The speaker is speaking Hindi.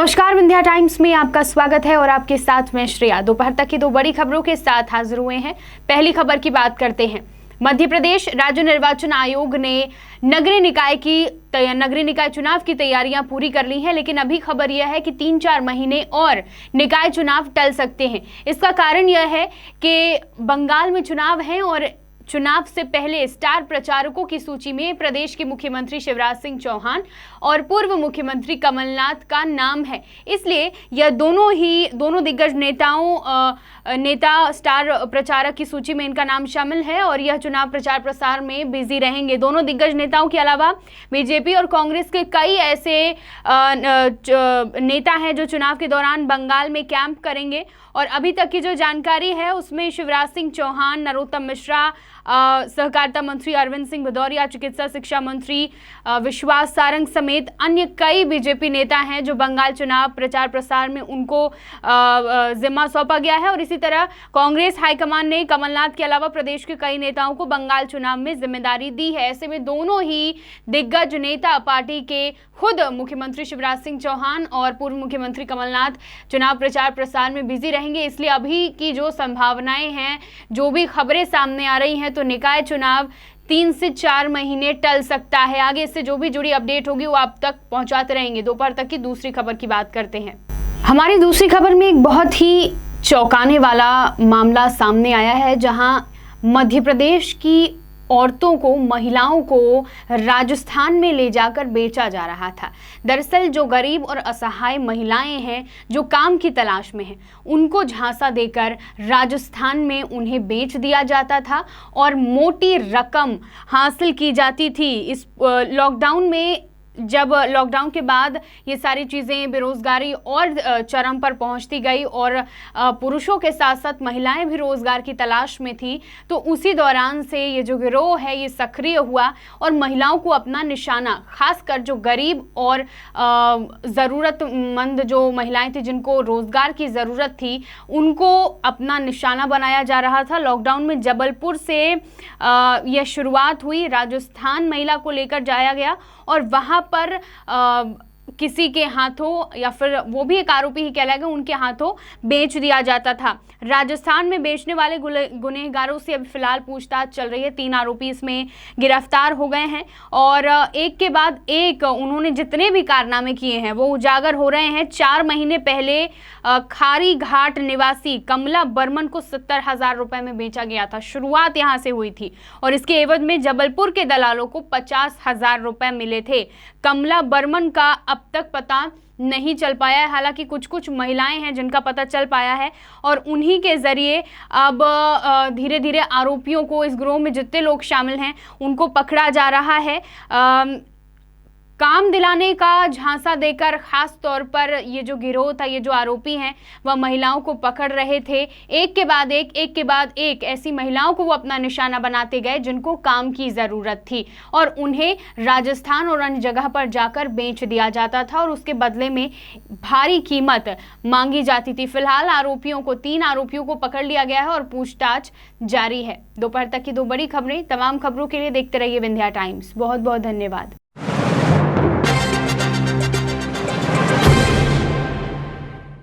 नमस्कार, विंध्या टाइम्स में आपका स्वागत है और आपके साथ मैं श्रेया। दोपहर तक की दो बड़ी खबरों के साथ हाजिर हुए हैं। पहली खबर की बात करते हैं। मध्य प्रदेश राज्य निर्वाचन आयोग ने नगरीय निकाय चुनाव की तैयारियां पूरी कर ली हैं, लेकिन अभी खबर यह है कि 3-4 महीने और निकाय चुनाव टल सकते हैं। इसका कारण यह है कि बंगाल में चुनाव हैं और चुनाव से पहले स्टार प्रचारकों की सूची में प्रदेश के मुख्यमंत्री शिवराज सिंह चौहान और पूर्व मुख्यमंत्री कमलनाथ का नाम है। इसलिए यह दोनों दिग्गज नेता स्टार प्रचारक की सूची में इनका नाम शामिल है और यह चुनाव प्रचार प्रसार में बिजी रहेंगे। दोनों दिग्गज नेताओं के अलावा बीजेपी और कांग्रेस के कई ऐसे नेता हैं जो चुनाव के दौरान बंगाल में कैंप करेंगे और अभी तक की जो जानकारी है उसमें शिवराज सिंह चौहान, नरोत्तम मिश्रा, सहकारिता मंत्री अरविंद सिंह भदौरिया, चिकित्सा शिक्षा मंत्री विश्वास सारंग समेत अन्य कई बीजेपी नेता हैं जो बंगाल चुनाव प्रचार प्रसार में उनको जिम्मा सौंपा गया है। और इसी तरह कांग्रेस हाईकमान ने कमलनाथ के अलावा प्रदेश के कई नेताओं को बंगाल चुनाव में जिम्मेदारी दी है। ऐसे में दोनों ही दिग्गज नेता पार्टी के खुद मुख्यमंत्री शिवराज सिंह चौहान और पूर्व मुख्यमंत्री कमलनाथ चुनाव प्रचार प्रसार में बिजी रहेंगे। इसलिए अभी की जो संभावनाएं हैं, जो भी खबरें सामने आ रही हैं, तो निकाय चुनाव 3 से 4 महीने टल सकता है। आगे इससे जो भी जुड़ी अपडेट होगी वो आप तक पहुंचाते रहेंगे। दोपहर तक की दूसरी खबर की बात करते हैं। हमारी दूसरी खबर में एक बहुत ही चौंकाने वाला मामला सामने आया है, जहां मध्य प्रदेश की औरतों को, महिलाओं को राजस्थान में ले जाकर बेचा जा रहा था। दरअसल जो गरीब और असहाय महिलाएं हैं जो काम की तलाश में हैं, उनको झांसा देकर राजस्थान में उन्हें बेच दिया जाता था और मोटी रकम हासिल की जाती थी। इस लॉकडाउन में, जब लॉकडाउन के बाद ये सारी चीज़ें, बेरोजगारी और चरम पर पहुंचती गई और पुरुषों के साथ साथ महिलाएं भी रोजगार की तलाश में थी, तो उसी दौरान से ये जो गिरोह है ये सक्रिय हुआ और महिलाओं को अपना निशाना, खासकर जो गरीब और ज़रूरतमंद जो महिलाएं थी जिनको रोजगार की ज़रूरत थी, उनको अपना निशाना बनाया जा रहा था। लॉकडाउन में जबलपुर से यह शुरुआत हुई। राजस्थान महिला को लेकर जाया गया और वहाँ पर किसी के हाथों, या फिर वो भी एक आरोपी ही कहलाएगा, उनके हाथों बेच दिया जाता था। राजस्थान में बेचने वाले गुनहगारों से अभी फिलहाल पूछताछ चल रही है। 3 आरोपी इसमें गिरफ्तार हो गए हैं और एक के बाद एक उन्होंने जितने भी कारनामे किए हैं वो उजागर हो रहे हैं। 4 महीने पहले खारी घाट निवासी कमला बर्मन को 70,000 रुपए में बेचा गया था। शुरुआत यहाँ से हुई थी और इसके एवज में जबलपुर के दलालों को 50,000 रुपए मिले थे। कमला बर्मन का अब तक पता नहीं चल पाया है, हालांकि कुछ महिलाएं हैं जिनका पता चल पाया है और उन्हीं के जरिए अब धीरे धीरे आरोपियों को, इस गिरोह में जितने लोग शामिल हैं उनको पकड़ा जा रहा है। काम दिलाने का झांसा देकर खास तौर पर ये जो गिरोह था, ये जो आरोपी हैं, वह महिलाओं को पकड़ रहे थे। एक के बाद एक ऐसी महिलाओं को वो अपना निशाना बनाते गए जिनको काम की ज़रूरत थी और उन्हें राजस्थान और अन्य जगह पर जाकर बेच दिया जाता था और उसके बदले में भारी कीमत मांगी जाती थी। फिलहाल 3 आरोपियों को पकड़ लिया गया है और पूछताछ जारी है। दोपहर तक की 2 बड़ी खबरें। तमाम खबरों के लिए देखते रहिए विंध्या टाइम्स। बहुत बहुत धन्यवाद।